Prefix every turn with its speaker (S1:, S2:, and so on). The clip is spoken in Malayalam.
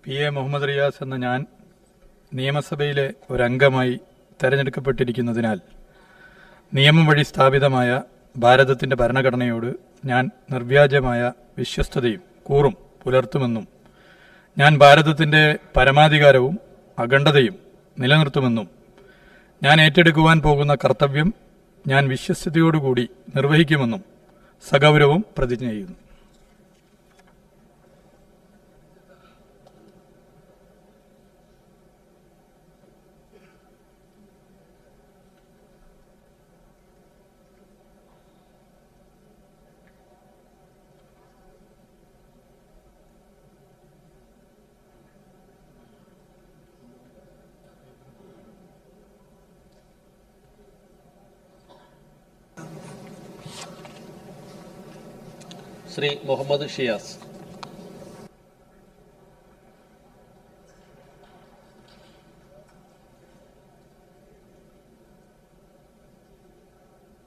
S1: PA മുഹമ്മദ് റിയാസ് എന്ന ഞാൻ നിയമസഭയിലെ ഒരംഗമായി തെരഞ്ഞെടുക്കപ്പെട്ടിരിക്കുന്നതിനാൽ നിയമം വഴി സ്ഥാപിതമായ ഭാരതത്തിൻ്റെ ഭരണഘടനയോട് ഞാൻ നിർവ്യാജമായ വിശ്വസ്തതയും കൂറും പുലർത്തുമെന്നും ഞാൻ ഭാരതത്തിൻ്റെ പരമാധികാരവും അഖണ്ഡതയും നിലനിർത്തുമെന്നും ഞാൻ ഏറ്റെടുക്കുവാൻ പോകുന്ന കർത്തവ്യം ഞാൻ വിശ്വസ്തയോടുകൂടി നിർവഹിക്കുമെന്നും സഗൗരവം പ്രതിജ്ഞ ചെയ്യുന്നു.
S2: ശ്രീ മുഹമ്മദ് ഷിയാസ്.